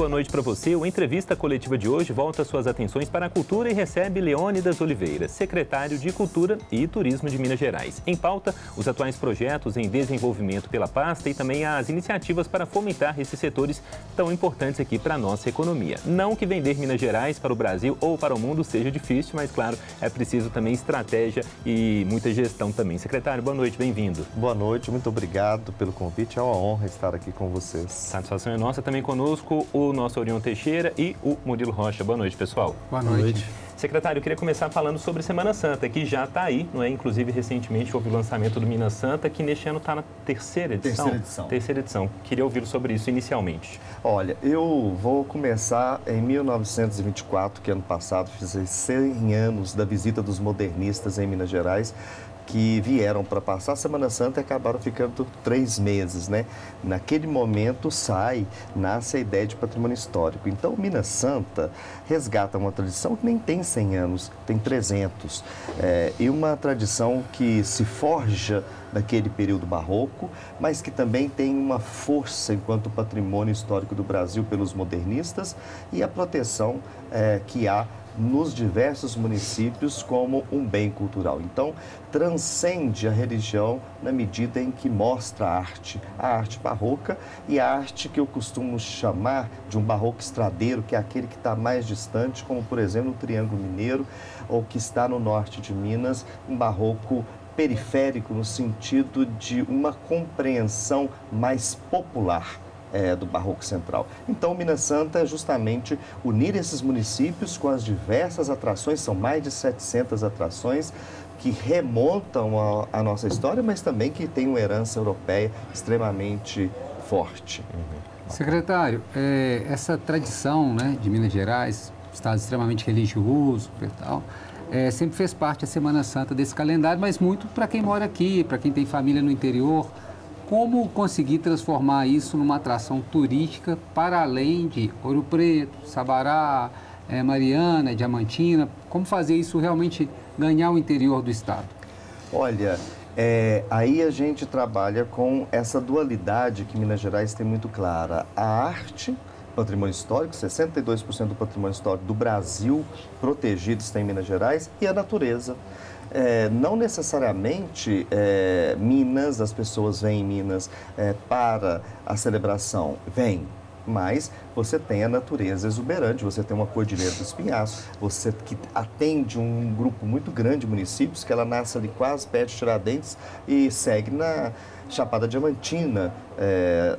boa noite para você. O Entrevista Coletiva de hoje volta suas atenções para a cultura e recebe Leônidas Oliveira, secretário de Cultura e Turismo de Minas Gerais. Em pauta, os atuais projetos em desenvolvimento pela pasta e também as iniciativas para fomentar esses setores tão importantes aqui para a nossa economia. Não que vender Minas Gerais para o Brasil ou para o mundo seja difícil, mas claro, é preciso também estratégia e muita gestão também. Secretário, boa noite, bem-vindo. Boa noite, muito obrigado pelo convite, é uma honra estar aqui com vocês. Satisfação é nossa. Também conosco o nosso Orion Teixeira e o Murilo Rocha. Boa noite, pessoal. Boa noite. Secretário, eu queria começar falando sobre Semana Santa, que já está aí, não é? Inclusive, recentemente houve o lançamento do Minas Santa, que neste ano está na terceira edição. Terceira edição. Queria ouvir sobre isso inicialmente. Olha, eu vou começar em 1924, que ano passado fiz 100 anos da visita dos modernistas em Minas Gerais, que vieram para passar a Semana Santa e acabaram ficando 3 meses, né? Naquele momento nasce a ideia de patrimônio histórico. Então, Minas Santa resgata uma tradição que nem tem 100 anos, tem 300. E uma tradição que se forja daquele período barroco, mas que também tem uma força enquanto patrimônio histórico do Brasil pelos modernistas e a proteção que há nos diversos municípios como um bem cultural. Então, transcende a religião na medida em que mostra a arte barroca e a arte que eu costumo chamar de um barroco estradeiro, que é aquele que está mais distante, como, por exemplo, o Triângulo Mineiro, ou que está no norte de Minas, um barroco periférico no sentido de uma compreensão mais popular do Barroco Central. Então, Minas Santa é justamente unir esses municípios com as diversas atrações, são mais de 700 atrações que remontam à nossa história, mas também que têm uma herança europeia extremamente forte. Secretário, essa tradição, né, de Minas Gerais, estado extremamente religioso e tal, sempre fez parte da Semana Santa desse calendário, mas muito para quem mora aqui, para quem tem família no interior. Como conseguir transformar isso numa atração turística para além de Ouro Preto, Sabará, Mariana, Diamantina? Como fazer isso realmente ganhar o interior do estado? Olha, aí a gente trabalha com essa dualidade que Minas Gerais tem muito clara. A arte, patrimônio histórico, 62% do patrimônio histórico do Brasil protegido está em Minas Gerais, e a natureza. Não necessariamente Minas, as pessoas vêm em Minas para a celebração, mas você tem a natureza exuberante, você tem uma Cordilheira dos Penhascos, você que atende um grupo muito grande de municípios, que ela nasce ali quase perto de Tiradentes e segue na Chapada Diamantina,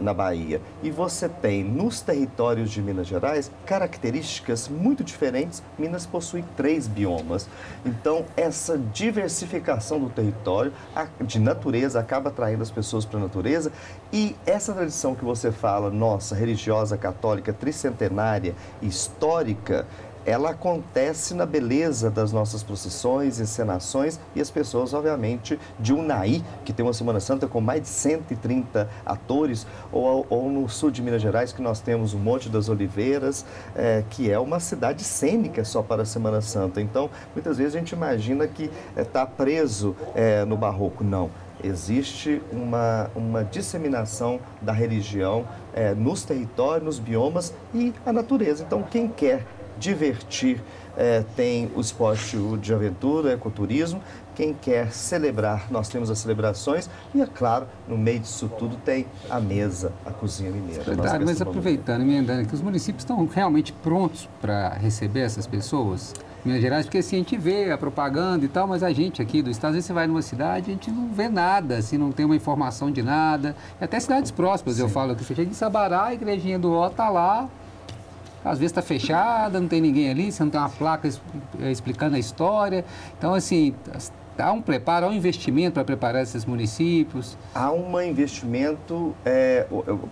na Bahia. E você tem nos territórios de Minas Gerais características muito diferentes. Minas possui 3 biomas. Então, essa diversificação do território de natureza acaba atraindo as pessoas para a natureza. E essa tradição que você fala, nossa, religiosa, católica, tricentenária, histórica, ela acontece na beleza das nossas procissões, encenações e as pessoas, obviamente, de Unai, que tem uma Semana Santa com mais de 130 atores, ou no sul de Minas Gerais, que nós temos o Monte das Oliveiras, que é uma cidade cênica só para a Semana Santa. Então, muitas vezes a gente imagina que está preso no barroco. Não. Existe uma disseminação da religião nos territórios, nos biomas e a natureza. Então, quem quer divertir, tem o esporte de aventura, ecoturismo. Quem quer celebrar, nós temos as celebrações e, é claro, no meio disso tudo tem a mesa, a cozinha mineira. Verdade, mas aproveitando, emendando aqui, os municípios estão realmente prontos para receber essas pessoas? Minas Gerais, porque assim, a gente vê a propaganda e tal, mas a gente aqui do estado, às vezes você vai numa cidade, a gente não vê nada, assim, não tem uma informação de nada. E até cidades próximas, eu falo que em Sabará, a igrejinha do Ó está lá, às vezes está fechada, não tem ninguém ali, você não tem uma placa explicando a história. Então, assim, há um preparo, há um investimento para preparar esses municípios? Há um investimento,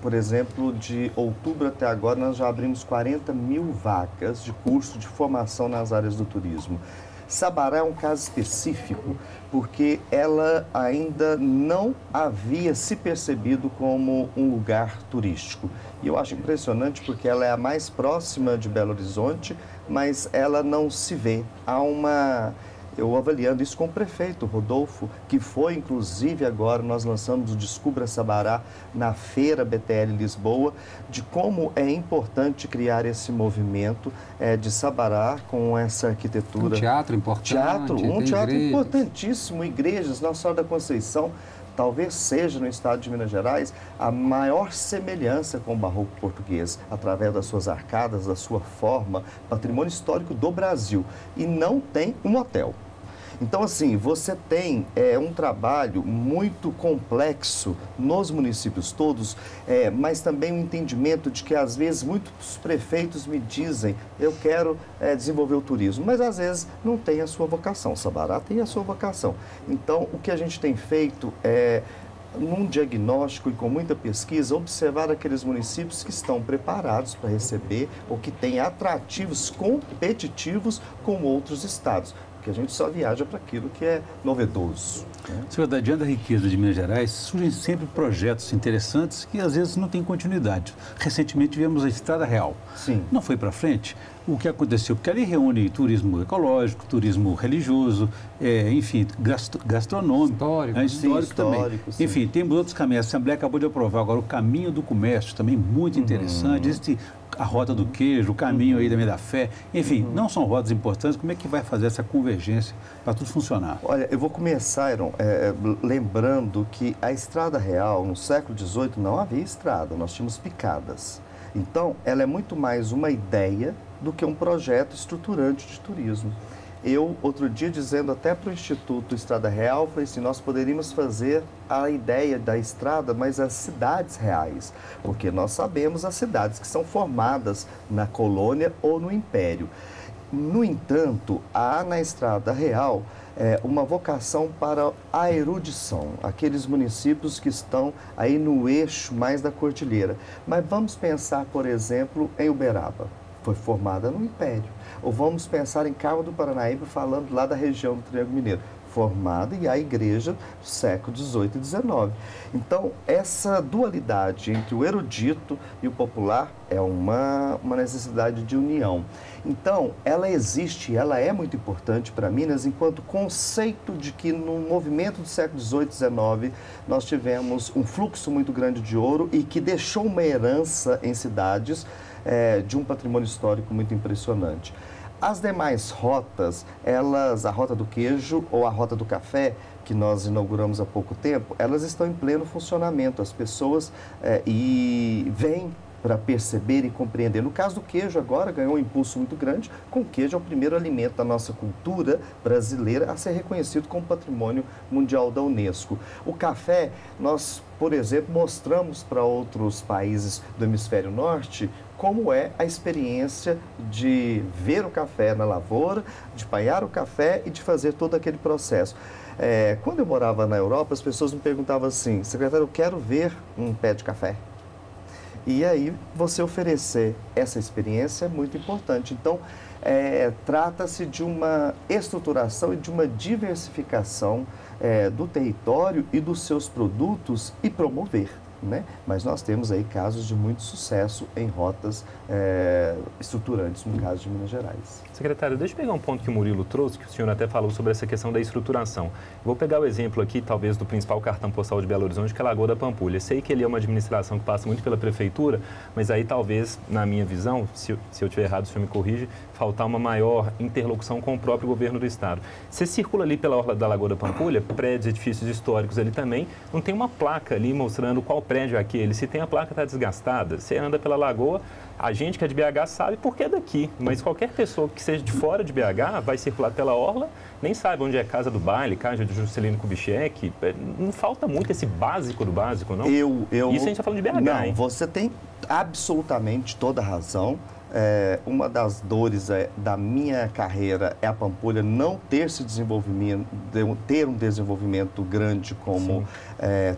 por exemplo, de outubro até agora, nós já abrimos 40 mil vagas de curso de formação nas áreas do turismo. Sabará é um caso específico, porque ela ainda não havia se percebido como um lugar turístico. E eu acho impressionante porque ela é a mais próxima de Belo Horizonte, mas ela não se vê. Há uma eu avaliando isso com o prefeito Rodolfo, que foi, inclusive, agora nós lançamos o Descubra Sabará na Feira BTL Lisboa, de como é importante criar esse movimento de Sabará com essa arquitetura. Um teatro importante. Um teatro importantíssimo, igrejas, Nossa Senhora da Conceição. Talvez seja no estado de Minas Gerais a maior semelhança com o barroco português, através das suas arcadas, da sua forma, patrimônio histórico do Brasil. E não tem um hotel. Então, assim, você tem um trabalho muito complexo nos municípios todos, mas também um entendimento de que, às vezes, muitos prefeitos me dizem, eu quero desenvolver o turismo, mas, às vezes, não tem a sua vocação. Sabará tem a sua vocação. Então, o que a gente tem feito é, num diagnóstico e com muita pesquisa, observar aqueles municípios que estão preparados para receber ou que têm atrativos competitivos com outros estados. Porque a gente só viaja para aquilo que é novedoso. Senhor, diante da riqueza de Minas Gerais, surgem sempre projetos interessantes que às vezes não têm continuidade. Recentemente tivemos a Estrada Real. Sim. Não foi para frente. O que aconteceu? Porque ali reúne turismo ecológico, turismo religioso, enfim, gastronômico, histórico também. Sim. Enfim, temos outros caminhos. A Assembleia acabou de aprovar agora o caminho do comércio, também muito interessante. Existe a rota do queijo, o caminho aí da Meia da Fé. Enfim, não são rotas importantes. Como é que vai fazer essa convergência para tudo funcionar? Olha, eu vou começar, Iron, lembrando que a Estrada Real, no século XVIII, não havia estrada, nós tínhamos picadas. Então, ela é muito mais uma ideia do que um projeto estruturante de turismo. Eu, outro dia, dizendo até para o Instituto Estrada Real, falei assim, nós poderíamos fazer a ideia da estrada, mas as cidades reais, porque nós sabemos as cidades que são formadas na colônia ou no império. No entanto, há na Estrada Real uma vocação para a erudição, aqueles municípios que estão aí no eixo mais da cordilheira. Mas vamos pensar, por exemplo, em Uberaba, foi formada no Império. Ou vamos pensar em Cabo do Paranaíba, falando lá da região do Triângulo Mineiro, formada e a igreja do século XVIII e XIX. Então, essa dualidade entre o erudito e o popular é uma necessidade de união. Então, ela existe, ela é muito importante para Minas enquanto conceito de que no movimento do século XVIII e XIX nós tivemos um fluxo muito grande de ouro e que deixou uma herança em cidades de um patrimônio histórico muito impressionante. As demais rotas, a rota do queijo ou a rota do café, que nós inauguramos há pouco tempo, elas estão em pleno funcionamento. As pessoas vêm para perceber e compreender. No caso do queijo, agora ganhou um impulso muito grande, com o queijo é o primeiro alimento da nossa cultura brasileira a ser reconhecido como patrimônio mundial da Unesco. O café, nós, por exemplo, mostramos para outros países do hemisfério norte como é a experiência de ver o café na lavoura, de apanhar o café e de fazer todo aquele processo. Quando eu morava na Europa, as pessoas me perguntavam assim, secretário, eu quero ver um pé de café. E aí, você oferecer essa experiência é muito importante. Então, trata-se de uma estruturação e de uma diversificação do território e dos seus produtos e promover. Né? Mas nós temos aí casos de muito sucesso em rotas estruturantes, no caso de Minas Gerais. Secretário, deixa eu pegar um ponto que o Murilo trouxe, que o senhor até falou sobre essa questão da estruturação. Vou pegar o exemplo aqui, talvez, do principal cartão postal de Belo Horizonte, que é a Lagoa da Pampulha. Sei que ele é uma administração que passa muito pela prefeitura, mas aí talvez, na minha visão, se eu estiver errado, o senhor me corrige, faltar uma maior interlocução com o próprio governo do estado. Você circula ali pela orla da Lagoa da Pampulha, prédios, edifícios históricos ali também, não tem uma placa ali mostrando qual prédio é aquele. Se tem a placa, está desgastada. Você anda pela lagoa, a gente que é de BH sabe porque é daqui, mas qualquer pessoa que seja de fora de BH vai circular pela orla, nem sabe onde é Casa do Baile, Casa de Juscelino Kubitschek. Não falta muito esse básico do básico, não? Isso a gente está falando de BH, não, hein? Você tem absolutamente toda a razão. Uma das dores da minha carreira é a Pampulha não ter ter um desenvolvimento grande como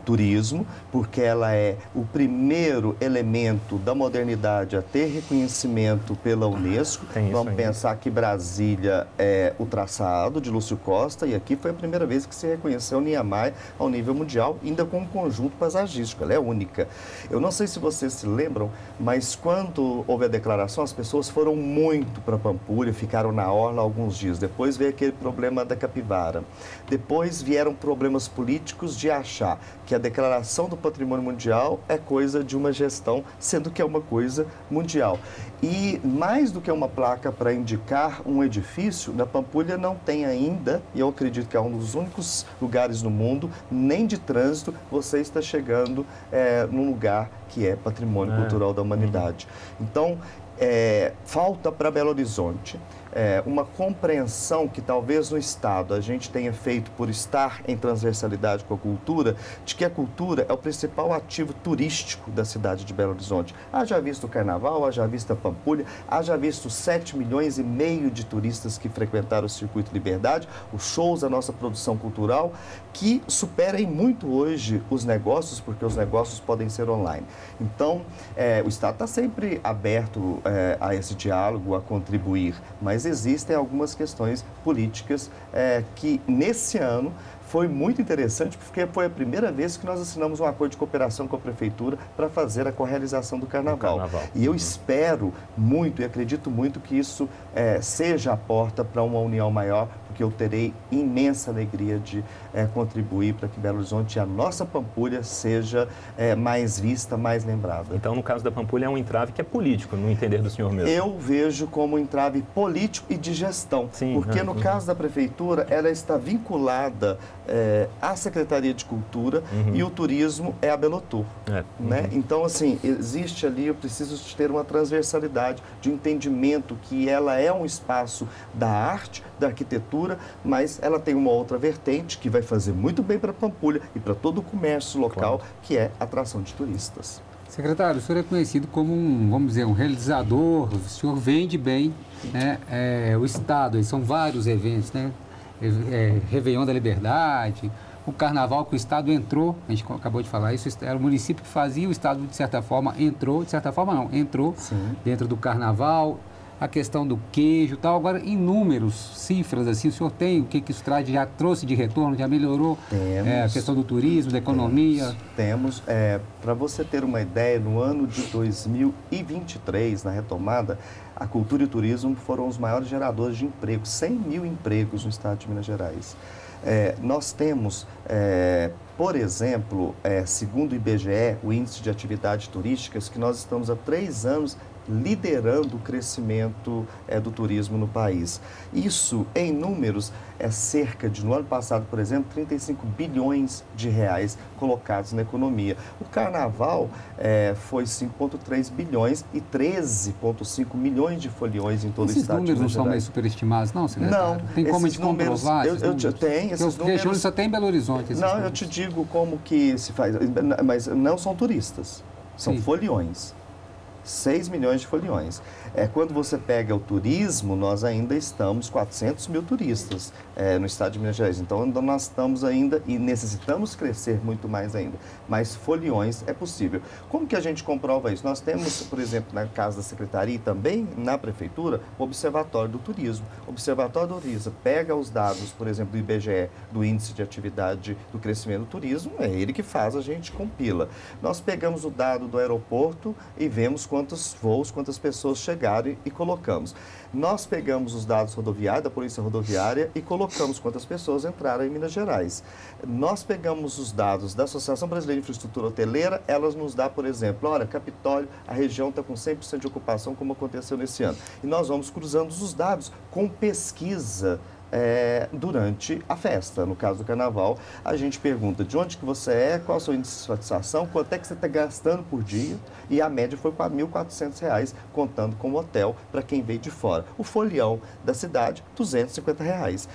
turismo, porque ela é o primeiro elemento da modernidade a ter reconhecimento pela Unesco. Vamos pensar que Brasília é o traçado de Lúcio Costa e aqui foi a primeira vez que se reconheceu Niemeyer ao nível mundial, ainda com um conjunto paisagístico, ela é única. Eu não sei se vocês se lembram, mas quando houve a declaração, as pessoas foram muito para Pampulha, ficaram na orla alguns dias. Depois veio aquele problema da capivara. Depois vieram problemas políticos de achar que a declaração do patrimônio mundial é coisa de uma gestão, sendo que é uma coisa mundial. E mais do que uma placa para indicar um edifício, na Pampulha não tem ainda, e eu acredito que é um dos únicos lugares no mundo, nem de trânsito, você está chegando num lugar que é patrimônio cultural da humanidade. Então, falta para Belo Horizonte uma compreensão que talvez no Estado a gente tenha feito por estar em transversalidade com a cultura, de que a cultura é o principal ativo turístico da cidade de Belo Horizonte. Haja visto o Carnaval, haja visto a Pampulha, haja visto 7,5 milhões de turistas que frequentaram o Circuito Liberdade, os shows da nossa produção cultural, que superem muito hoje os negócios, porque os negócios podem ser online. Então, o Estado está sempre aberto a esse diálogo, a contribuir, mas existem algumas questões políticas que, nesse ano, foi muito interessante, porque foi a primeira vez que nós assinamos um acordo de cooperação com a Prefeitura para fazer a correalização do Carnaval. E eu espero muito e acredito muito que isso seja a porta para uma união maior, porque eu terei imensa alegria de contribuir para que Belo Horizonte, a nossa Pampulha, seja mais vista, mais lembrada. Então, no caso da Pampulha, é um entrave que é político, no entender do senhor mesmo. Eu vejo como um entrave político e de gestão, porque no caso da Prefeitura, ela está vinculada à Secretaria de Cultura e o turismo é a Belotur. Né? Então, assim, existe ali, eu preciso ter uma transversalidade de um entendimento que ela é um espaço da arte, da arquitetura, mas ela tem uma outra vertente que vai fazer muito bem para Pampulha e para todo o comércio local, que é a atração de turistas. Secretário, o senhor é conhecido como vamos dizer, um realizador, o senhor vende bem, né, o Estado, são vários eventos, né, Réveillon da Liberdade, o Carnaval que o Estado entrou, a gente acabou de falar isso, era o município que fazia, o Estado de certa forma entrou, de certa forma não, entrou dentro do Carnaval, a questão do queijo e tal. Agora, em números, cifras, assim, o senhor tem o que isso traz, já trouxe de retorno, já melhorou a questão do turismo, da economia? Temos. Para você ter uma ideia, no ano de 2023, na retomada, a cultura e o turismo foram os maiores geradores de emprego, 100 mil empregos no estado de Minas Gerais. Nós temos, por exemplo, segundo o IBGE, o Índice de Atividades Turísticas, que nós estamos há 3 anos liderando o crescimento do turismo no país. Isso, em números, é cerca de, no ano passado, por exemplo, 35 bilhões de reais colocados na economia. O Carnaval foi 5,3 bilhões e 13,5 milhões de foliões em todo o estado de Minas Gerais. Esses números não são mais superestimados, não, secretário? Não. Tem como a gente comprovar? Tem esses números. Só tem em Belo Horizonte. Não, eu te digo como que se faz, mas não são turistas, são foliões. 6 milhões de foliões. Quando você pega o turismo, nós ainda estamos 400 mil turistas no estado de Minas Gerais. Então, nós estamos ainda e necessitamos crescer muito mais ainda. Mas foliões é possível. Como que a gente comprova isso? Nós temos, por exemplo, na casa da Secretaria e também na Prefeitura, o Observatório do Turismo. O Observatório do Turismo pega os dados, por exemplo, do IBGE, do Índice de Atividade do Crescimento do Turismo, é ele que faz, a gente compila. Nós pegamos o dado do aeroporto e vemos quantos voos, quantas pessoas chegaram e colocamos. Nós pegamos os dados rodoviários, da Polícia Rodoviária, e colocamos quantas pessoas entraram em Minas Gerais. Nós pegamos os dados da Associação Brasileira de Infraestrutura Hoteleira, elas nos dão, por exemplo, olha, Capitólio, a região está com 100% de ocupação, como aconteceu nesse ano. E nós vamos cruzando os dados com pesquisa durante a festa. No caso do Carnaval, a gente pergunta de onde que você é, qual é o seu índice de satisfação, quanto é que você está gastando por dia, e a média foi para R$ 1.400, contando com o hotel para quem veio de fora. O folião da cidade, R$ 250.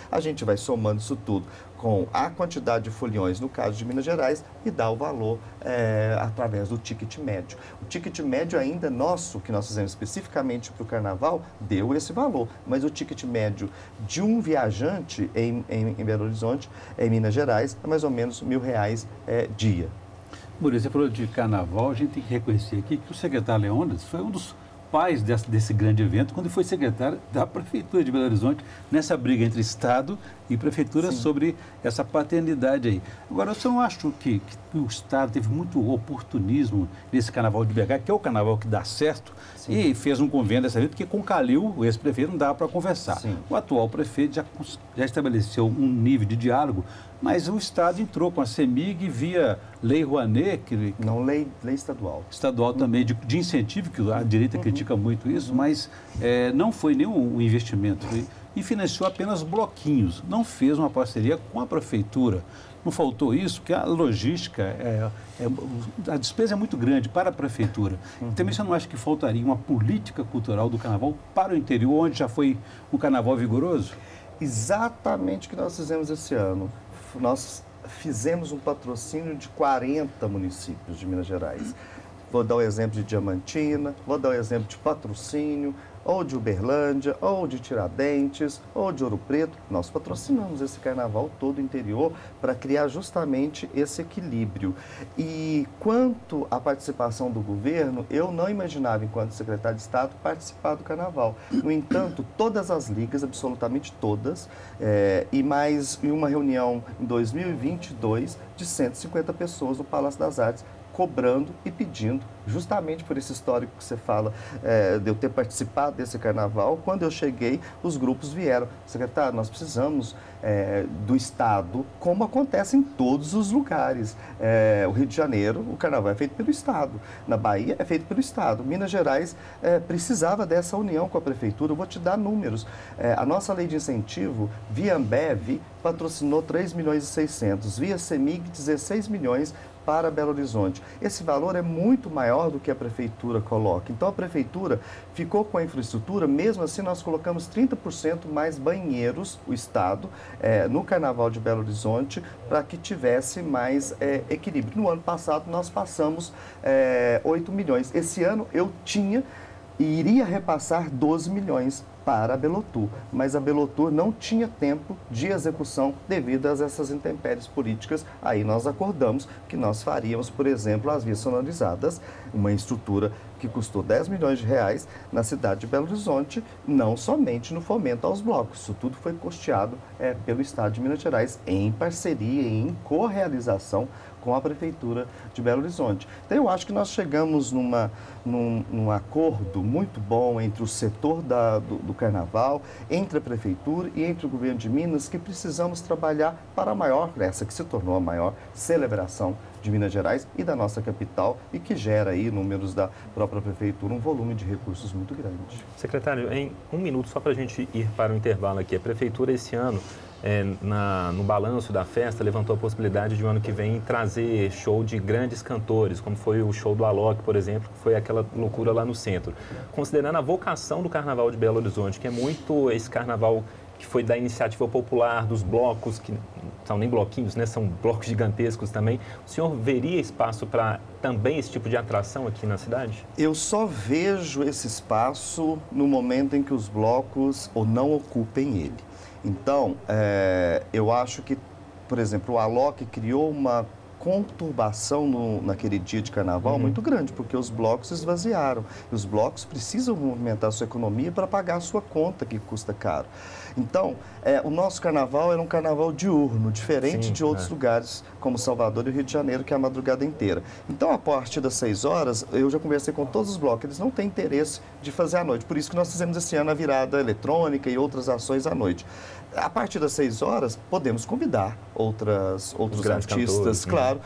A gente vai somando isso tudo com a quantidade de foliões, no caso de Minas Gerais, e dá o valor através do ticket médio. O ticket médio ainda nosso, que nós fizemos especificamente para o Carnaval, deu esse valor, mas o ticket médio de um viajante em Belo Horizonte, em Minas Gerais, é mais ou menos R$ 1.000 dia. Murilo, você falou de Carnaval, a gente tem que reconhecer aqui que o secretário Leônidas foi um dos paz desse grande evento quando foi secretário da Prefeitura de Belo Horizonte, nessa briga entre Estado e Prefeitura sobre essa paternidade aí. Agora, você não acha que o Estado teve muito oportunismo nesse carnaval de BH, que é o carnaval que dá certo, e fez um convênio dessa vez, porque com Calil, o ex-prefeito, não dava para conversar. Sim. O atual prefeito já estabeleceu um nível de diálogo, mas o Estado entrou com a CEMIG via Lei Rouanet, Não, lei estadual. Estadual também, de incentivo, que a direita critica muito isso, mas não foi nenhum investimento. E financiou apenas bloquinhos, não fez uma parceria com a Prefeitura. Não faltou isso, porque a logística, a despesa é muito grande para a Prefeitura. Também você não acha que faltaria uma política cultural do Carnaval para o interior, onde já foi um Carnaval vigoroso? Exatamente o que nós fizemos esse ano. Nós fizemos um patrocínio de 40 municípios de Minas Gerais. Vou dar o exemplo de Diamantina, vou dar o exemplo de Patrocínio, ou de Uberlândia, ou de Tiradentes, ou de Ouro Preto. Nós patrocinamos esse carnaval todo o interior para criar justamente esse equilíbrio. E quanto à participação do governo, eu não imaginava, enquanto secretário de Estado, participar do carnaval. No entanto, todas as ligas, absolutamente todas, e mais em uma reunião em 2022 de 150 pessoas no Palácio das Artes, cobrando e pedindo, justamente por esse histórico que você fala, de eu ter participado desse carnaval. Quando eu cheguei, os grupos vieram: secretário, nós precisamos do Estado, como acontece em todos os lugares. O Rio de Janeiro, o carnaval é feito pelo Estado. Na Bahia, é feito pelo Estado. Minas Gerais precisava dessa união com a Prefeitura. Eu vou te dar números. A nossa lei de incentivo, via Ambev, patrocinou 3 milhões e 600, via CEMIG, 16 milhões para Belo Horizonte. Esse valor é muito maior do que a Prefeitura coloca. Então, a Prefeitura ficou com a infraestrutura, mesmo assim nós colocamos 30% mais banheiros, o Estado, no Carnaval de Belo Horizonte, para que tivesse mais equilíbrio. No ano passado, nós passamos 8 milhões. Esse ano, eu tinha e iria repassar 12 milhões para a Belotur, mas a Belotur não tinha tempo de execução devido a essas intempéries políticas. Aí nós acordamos que nós faríamos, por exemplo, as vias sonorizadas, uma estrutura que custou 10 milhões de reais na cidade de Belo Horizonte, não somente no fomento aos blocos. Isso tudo foi custeado pelo Estado de Minas Gerais, em parceria, em correalização com a Prefeitura de Belo Horizonte. Então, eu acho que nós chegamos num acordo muito bom entre o setor do Carnaval, entre a Prefeitura e entre o Governo de Minas, que precisamos trabalhar para essa que se tornou a maior celebração de Minas Gerais e da nossa capital, e que gera aí, números da própria Prefeitura, um volume de recursos muito grande. Secretário, em um minuto, só para a gente ir para o intervalo aqui, a Prefeitura esse ano, no balanço da festa, levantou a possibilidade de, o ano que vem, trazer show de grandes cantores, como foi o show do Alok, por exemplo, que foi aquela loucura lá no centro. Considerando a vocação do Carnaval de Belo Horizonte, que é muito esse carnaval que foi da iniciativa popular, dos blocos, que não são nem bloquinhos, né? São blocos gigantescos também. O senhor veria espaço para também esse tipo de atração aqui na cidade? Eu só vejo esse espaço no momento em que os blocos ou não ocupem ele. Então, eu acho que, por exemplo, o Alok criou uma conturbação naquele dia de carnaval muito grande, porque os blocos esvaziaram. E os blocos precisam movimentar a sua economia para pagar a sua conta, que custa caro. Então, o nosso carnaval era um carnaval diurno, diferente de outros lugares, como Salvador e Rio de Janeiro, que é a madrugada inteira. Então, a partir das 6 horas, eu já conversei com todos os blocos, eles não têm interesse de fazer à noite. Por isso que nós fizemos esse ano a virada eletrônica e outras ações à noite. A partir das 6 horas, podemos convidar outros artistas, claro.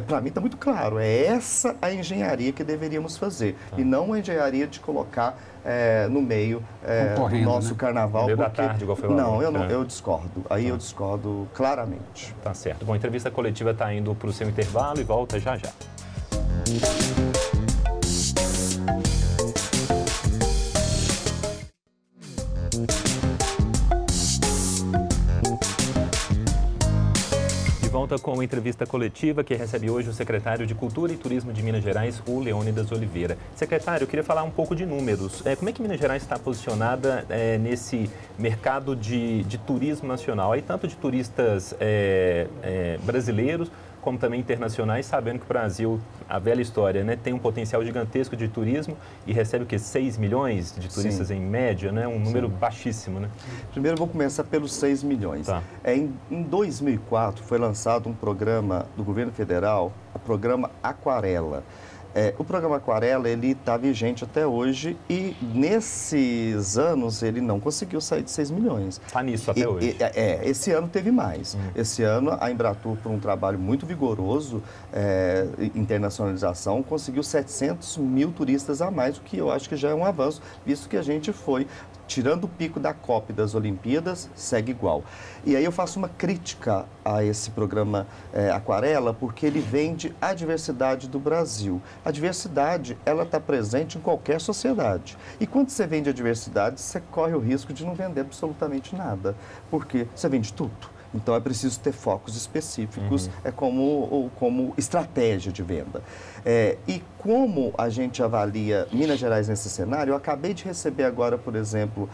Para mim está muito claro, é essa a engenharia que deveríamos fazer, e não a engenharia de colocar no meio do nosso carnaval. No meio da tarde, igual foi o Alok. Eu discordo. Aí eu discordo claramente. Tá certo. Bom, a entrevista coletiva está indo para o seu intervalo e volta já já. Volta com uma entrevista coletiva que recebe hoje o secretário de Cultura e Turismo de Minas Gerais, o Leônidas Oliveira. Secretário, eu queria falar um pouco de números. Como é que Minas Gerais está posicionada nesse mercado de turismo nacional? Aí tanto de turistas brasileiros como também internacionais, sabendo que o Brasil, a velha história, né, tem um potencial gigantesco de turismo e recebe o quê? 6 milhões de turistas em média, né? Um número baixíssimo, né? Primeiro eu vou começar pelos 6 milhões. Tá. Em 2004 foi lançado um programa do governo federal, o programa Aquarela. O programa Aquarela, ele está vigente até hoje e nesses anos ele não conseguiu sair de 6 milhões. Está nisso até hoje. Esse ano teve mais. Esse ano a Embratur, por um trabalho muito vigoroso, internacionalização, conseguiu 700 mil turistas a mais, o que eu acho que já é um avanço, visto que a gente foi, tirando o pico da Copa e das Olimpíadas, segue igual. E aí eu faço uma crítica a esse programa Aquarela, porque ele vende a diversidade do Brasil. A diversidade, ela está presente em qualquer sociedade. E quando você vende a diversidade, você corre o risco de não vender absolutamente nada, porque você vende tudo. Então, é preciso ter focos específicos, como estratégia de venda. E como a gente avalia Minas Gerais nesse cenário, eu acabei de receber agora, por exemplo,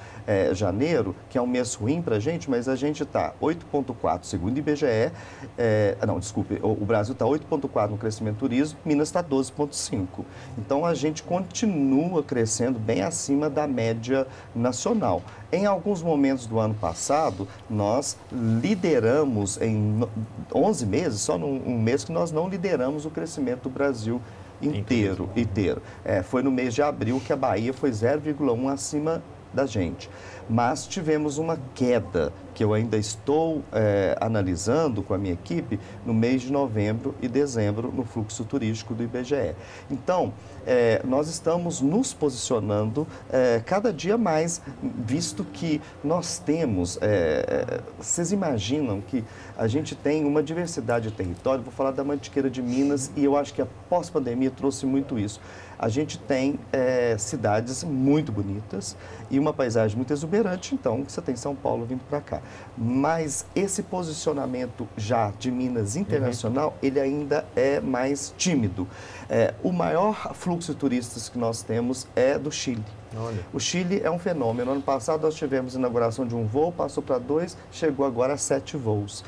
janeiro, que é um mês ruim para a gente, mas a gente está 8,4 segundo o IBGE, o Brasil está 8,4 no crescimento do turismo, Minas está 12,5. Então, a gente continua crescendo bem acima da média nacional. Em alguns momentos do ano passado, nós lideramos em 11 meses, só num mês que nós não lideramos o crescimento do Brasil inteiro. Foi no mês de abril que a Bahia foi 0,1 acima da gente. Mas tivemos uma queda que eu ainda estou analisando com a minha equipe no mês de novembro e dezembro no fluxo turístico do IBGE. Então, nós estamos nos posicionando cada dia mais, visto que nós temos, vocês imaginam que a gente tem uma diversidade de território, vou falar da Mantiqueira de Minas e eu acho que a pós-pandemia trouxe muito isso. A gente tem cidades muito bonitas e uma paisagem muito exuberante, então você tem São Paulo vindo para cá. Mas esse posicionamento já de Minas internacional, ele ainda é mais tímido. O maior fluxo de turistas que nós temos é do Chile. Olha. O Chile é um fenômeno. Ano passado nós tivemos inauguração de um voo, passou para 2, chegou agora a 7 voos.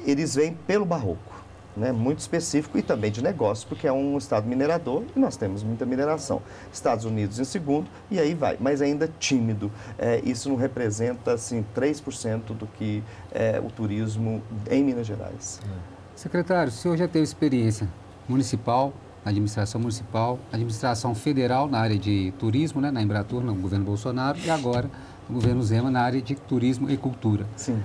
Eles vêm pelo barroco. Né, muito específico e também de negócio, porque é um estado minerador e nós temos muita mineração. Estados Unidos em segundo e aí vai, mas ainda tímido. Isso não representa assim, 3% do que é o turismo em Minas Gerais. Secretário, o senhor já teve experiência municipal, na administração federal na área de turismo, né, na Embratur, no governo Bolsonaro, e agora no governo Zema na área de turismo e cultura. Sim.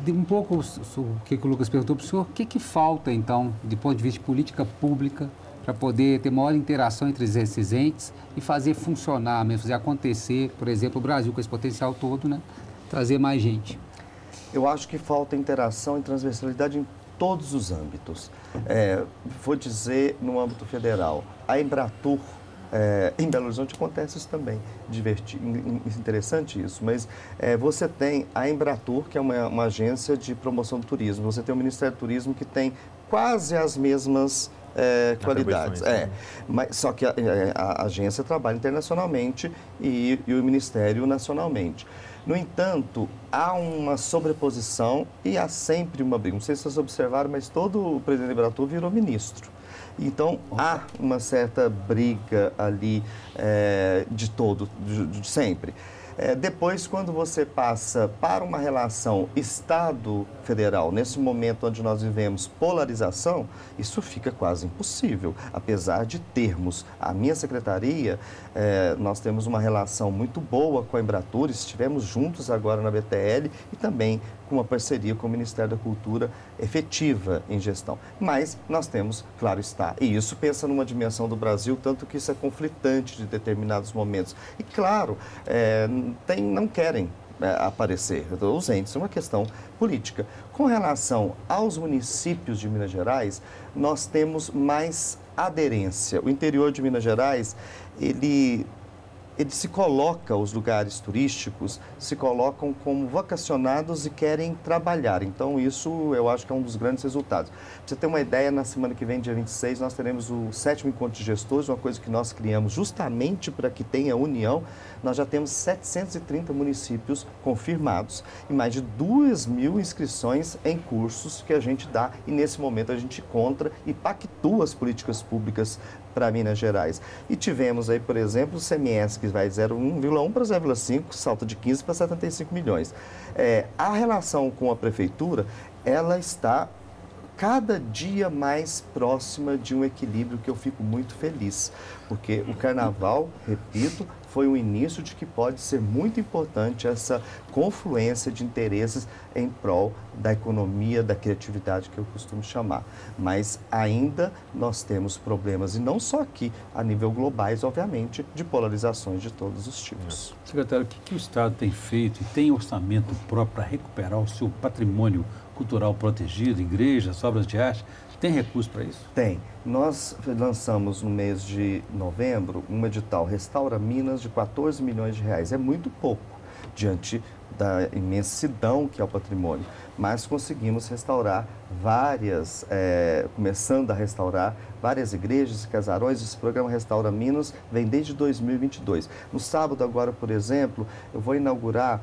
Um pouco o que o Lucas perguntou para o senhor, o que falta, então, do ponto de vista de política pública, para poder ter maior interação entre esses entes e fazer funcionar, fazer acontecer, por exemplo, o Brasil com esse potencial todo, né, trazer mais gente? Eu acho que falta interação e transversalidade em todos os âmbitos. Vou dizer no âmbito federal, a Embratur, em Belo Horizonte acontece isso também, interessante isso, mas você tem a Embratur, que é uma agência de promoção do turismo, você tem o Ministério do Turismo que tem quase as mesmas qualidades. Mas, só que a agência trabalha internacionalmente e o Ministério nacionalmente. No entanto, há uma sobreposição e há sempre uma briga. Não sei se vocês observaram, mas todo o presidente da Embratur virou ministro. Então, há uma certa briga ali de sempre. Depois, quando você passa para uma relação Estado-Federal, nesse momento onde nós vivemos polarização, isso fica quase impossível. Apesar de termos a minha secretaria, nós temos uma relação muito boa com a Embratur, estivemos juntos agora na BTL e também com uma parceria com o Ministério da Cultura efetiva em gestão. Mas nós temos, claro está, e isso pensa numa dimensão do Brasil, tanto que isso é conflitante de determinados momentos. E claro, não querem aparecer, os entes, é uma questão política. Com relação aos municípios de Minas Gerais, nós temos mais aderência. O interior de Minas Gerais, ele ele se coloca, os lugares turísticos se colocam como vocacionados e querem trabalhar. Então, isso eu acho que é um dos grandes resultados. Para você ter uma ideia, na semana que vem, dia 26, nós teremos o 7º Encontro de Gestores, uma coisa que nós criamos justamente para que tenha união. Nós já temos 730 municípios confirmados e mais de 2.000 inscrições em cursos que a gente dá. E, nesse momento, a gente encontra e pactua as políticas públicas para Minas Gerais. E tivemos aí, por exemplo, o CMS, que vai de 0,1 para 0,5, salta de 15 para 75 milhões. A relação com a prefeitura, ela está cada dia mais próxima de um equilíbrio que eu fico muito feliz, porque o carnaval, repito, foi o início de que pode ser muito importante essa confluência de interesses em prol da economia, da criatividade, que eu costumo chamar. Mas ainda nós temos problemas, e não só aqui, a nível globais, obviamente, de polarizações de todos os tipos. Secretário, o que o Estado tem feito e tem orçamento próprio para recuperar o seu patrimônio cultural protegido, igrejas, obras de arte? Tem recurso para isso? Tem. Nós lançamos no mês de novembro um edital Restaura Minas de 14 milhões de reais. É muito pouco diante da imensidão que é o patrimônio, mas conseguimos restaurar começando a restaurar várias igrejas e casarões. Esse programa Restaura Minas vem desde 2022. No sábado agora, por exemplo, eu vou inaugurar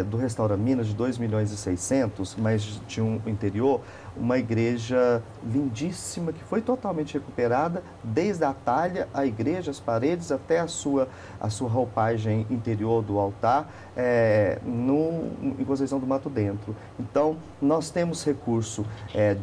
do Restaura Minas de 2 milhões e 600, mas de um interior, uma igreja lindíssima que foi totalmente recuperada, desde a talha, a igreja, as paredes, até a sua roupagem interior do altar, em Conceição do Mato Dentro. Então, nós temos recurso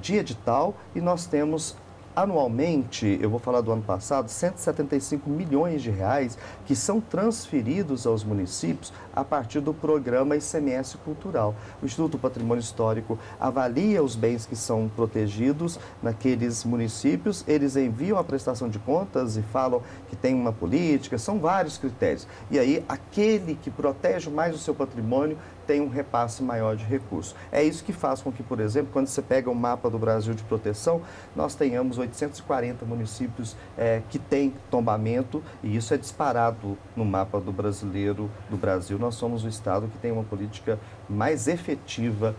de edital e nós temos anualmente, eu vou falar do ano passado, 175 milhões de reais que são transferidos aos municípios a partir do programa ICMS Cultural. O Instituto Patrimônio Histórico avalia os bens que são protegidos naqueles municípios, eles enviam a prestação de contas e falam que tem uma política, são vários critérios. E aí, aquele que protege mais o seu patrimônio tem um repasse maior de recursos. É isso que faz com que, por exemplo, quando você pega o mapa do Brasil de proteção, nós tenhamos 840 municípios que têm tombamento, e isso é disparado no mapa do Brasil. Nós somos o estado que tem uma política mais efetiva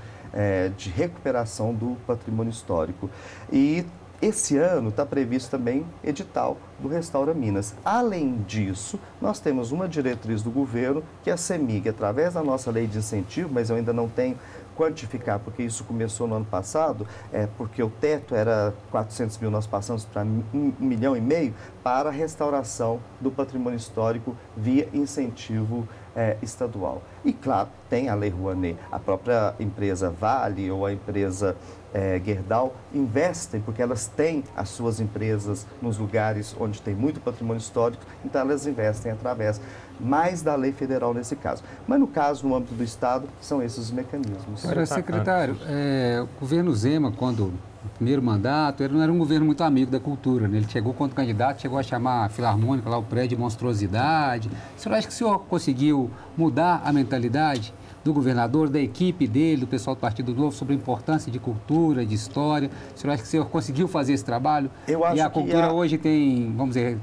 de recuperação do patrimônio histórico. E esse ano está previsto também edital do Restaura Minas. Além disso, nós temos uma diretriz do governo, que é a CEMIG, através da nossa lei de incentivo, mas eu ainda não tenho quantificar, porque isso começou no ano passado, porque o teto era 400 mil, nós passamos para 1,5 milhão para a restauração do patrimônio histórico via incentivo estadual. E, claro, tem a Lei Rouanet. A própria empresa Vale ou a empresa Gerdau investem, porque elas têm as suas empresas nos lugares onde tem muito patrimônio histórico, então elas investem através mais da lei federal nesse caso. Mas no caso, no âmbito do Estado, são esses os mecanismos. Agora, secretário, o governo Zema, quando no primeiro mandato, ele não era um governo muito amigo da cultura, né? Ele chegou, quando candidato, chegou a chamar a Filarmônica, lá o prédio de monstruosidade. O senhor acha que o senhor conseguiu mudar a mentalidade do governador, da equipe dele, do pessoal do Partido Novo, sobre a importância de cultura, de história? O senhor acha que o senhor conseguiu fazer esse trabalho? Eu acho e a cultura hoje tem, vamos dizer,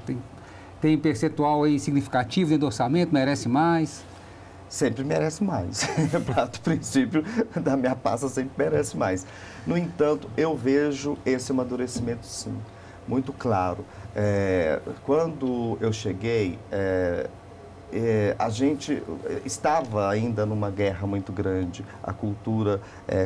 tem percentual aí significativo dentro do orçamento, merece mais? Sempre merece mais. Do princípio da minha pasta sempre merece mais. No entanto, eu vejo esse amadurecimento, sim, muito claro. Quando eu cheguei, a gente estava ainda numa guerra muito grande, a cultura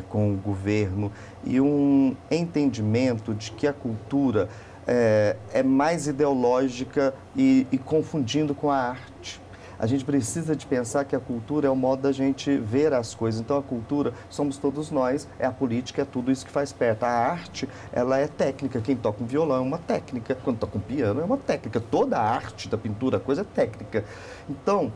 com o governo, e um entendimento de que a cultura é mais ideológica e confundindo com a arte. A gente precisa de pensar que a cultura é o modo da gente ver as coisas. Então, a cultura somos todos nós, a política é tudo isso que faz perto. A arte, ela é técnica. Quem toca um violão é uma técnica. Quando toca um piano é uma técnica. Toda a arte da pintura, a coisa é técnica. Então,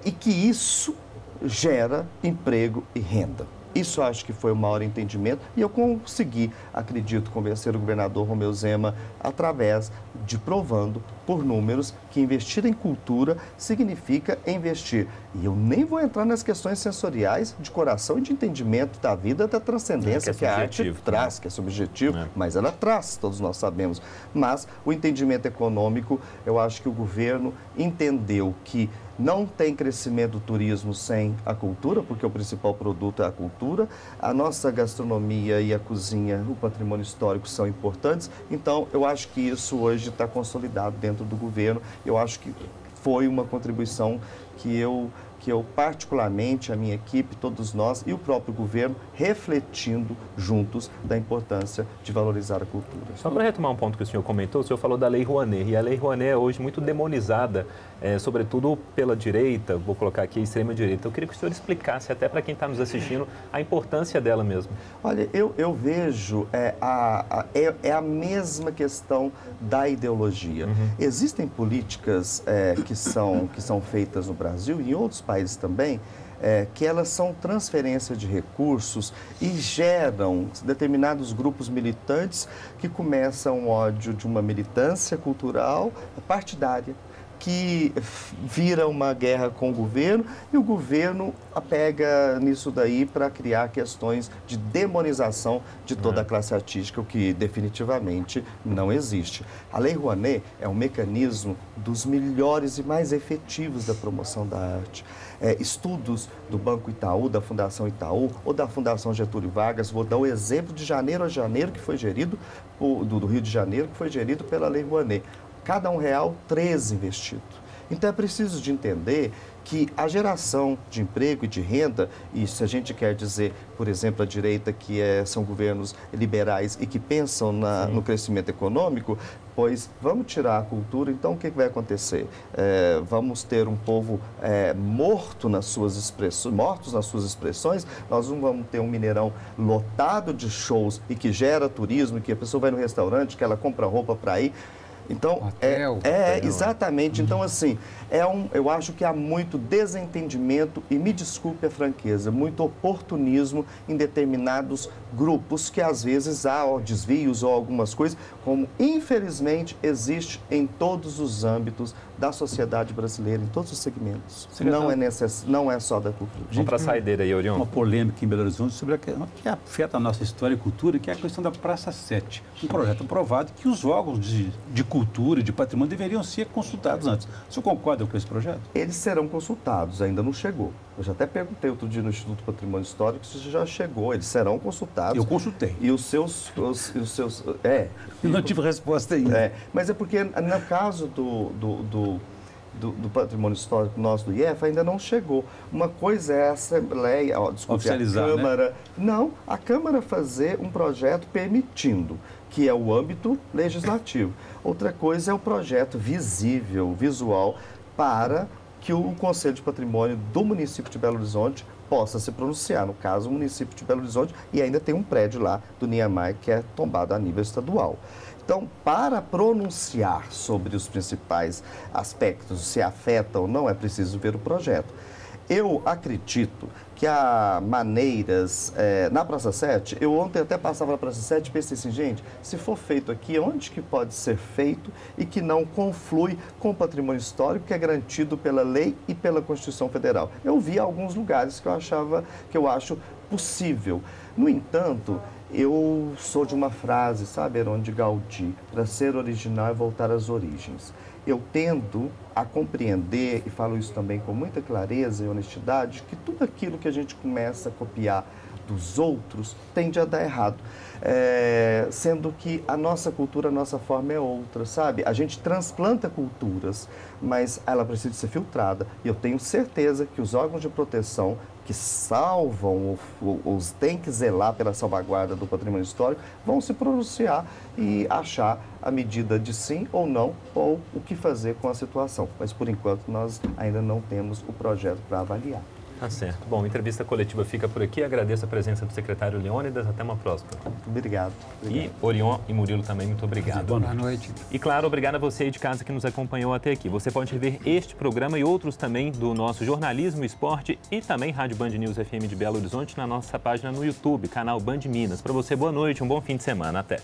e que isso gera emprego e renda. Isso acho que foi o maior entendimento e eu consegui, acredito, convencer o governador Romeu Zema através de provando por números que investir em cultura significa investir. E eu nem vou entrar nas questões sensoriais de coração e de entendimento da vida, da transcendência que a arte traz, que é subjetivo, mas ela traz, todos nós sabemos. Mas o entendimento econômico, eu acho que o governo entendeu que não tem crescimento do turismo sem a cultura, porque o principal produto é a cultura. A nossa gastronomia e a cozinha, o patrimônio histórico são importantes. Então, eu acho que isso hoje está consolidado dentro do governo. Eu acho que foi uma contribuição que eu particularmente, a minha equipe, todos nós e o próprio governo, refletindo juntos da importância de valorizar a cultura. Só para retomar um ponto que o senhor comentou, o senhor falou da Lei Rouanet, e a Lei Rouanet é hoje muito demonizada, sobretudo pela direita, vou colocar aqui a extrema-direita. Eu queria que o senhor explicasse, até para quem está nos assistindo, a importância dela mesmo. Olha, eu vejo, é a mesma questão da ideologia. Existem políticas que são feitas no Brasil e em outros países também, que elas são transferência de recursos e geram determinados grupos militantes que começam um ódio de uma militância cultural partidária, que vira uma guerra com o governo e o governo pega nisso daí para criar questões de demonização de toda a classe artística, o que definitivamente não existe. A Lei Rouanet é um mecanismo dos melhores e mais efetivos da promoção da arte. Estudos do Banco Itaú, da Fundação Itaú ou da Fundação Getúlio Vargas, vou dar o exemplo de janeiro a janeiro, que foi gerido, do Rio de Janeiro, que foi gerido pela Lei Rouanet. Cada R$1, 13 investido. Então é preciso de entender que a geração de emprego e de renda, e se a gente quer dizer, por exemplo, a direita que são governos liberais e que pensam no crescimento econômico, pois vamos tirar a cultura, então o que vai acontecer? Vamos ter um povo mortos nas suas expressões, nós não vamos ter um Mineirão lotado de shows e que gera turismo, e que a pessoa vai no restaurante, que ela compra roupa para ir. Então, exatamente. Então, assim, eu acho que há muito desentendimento e, me desculpe a franqueza, muito oportunismo em determinados grupos que, às vezes, há desvios ou algumas coisas, como, infelizmente, existe em todos os âmbitos da sociedade brasileira, em todos os segmentos. Não é só da cultura. Vamos para a saideira aí, Orion. Uma polêmica em Belo Horizonte sobre o que afeta a nossa história e cultura, que é a questão da Praça 7. Um projeto aprovado que os órgãos de cultura e de patrimônio deveriam ser consultados antes. O senhor concorda com esse projeto? Eles serão consultados, ainda não chegou. Eu já até perguntei outro dia no Instituto Patrimônio Histórico se já chegou. Eles serão consultados. Eu consultei. E os seus... Eu não tive resposta ainda. Mas é porque, no caso do patrimônio histórico nosso do IEF, ainda não chegou. Uma coisa é a Assembleia, oficializar, a Câmara... Né? Não, a Câmara fazer um projeto permitindo, que é o âmbito legislativo. Outra coisa é o projeto visível, visual, para que o Conselho de Patrimônio do município de Belo Horizonte possa se pronunciar. No caso, o município de Belo Horizonte, e ainda tem um prédio lá do Niemeyer que é tombado a nível estadual. Então, para pronunciar sobre os principais aspectos, se afeta ou não, é preciso ver o projeto. Eu acredito que há maneiras, na Praça 7, eu ontem até passava na Praça 7 e pensei assim, gente, se for feito aqui, onde que pode ser feito e que não conflui com o patrimônio histórico que é garantido pela lei e pela Constituição Federal? Eu vi alguns lugares que eu acho possível. No entanto, eu sou de uma frase, sabe, Heron de Gaudí, para ser original é voltar às origens. Eu tendo a compreender, e falo isso também com muita clareza e honestidade, que tudo aquilo que a gente começa a copiar dos outros tende a dar errado. Sendo que a nossa cultura, a nossa forma é outra, sabe? A gente transplanta culturas, mas ela precisa ser filtrada. E eu tenho certeza que os órgãos de proteção que salvam, os têm que zelar pela salvaguarda do patrimônio histórico, vão se pronunciar e achar a medida de sim ou não, ou o que fazer com a situação. Mas, por enquanto, nós ainda não temos o projeto para avaliar. Tá certo. Bom, a entrevista coletiva fica por aqui. Agradeço a presença do secretário Leônidas. Até uma próxima. Obrigado. E Orion e Murilo também, muito obrigado. Boa noite. E claro, obrigado a você aí de casa que nos acompanhou até aqui. Você pode rever este programa e outros também do nosso jornalismo, esporte e também Rádio Band News FM de Belo Horizonte na nossa página no YouTube, canal Band Minas. Para você, boa noite, um bom fim de semana. Até.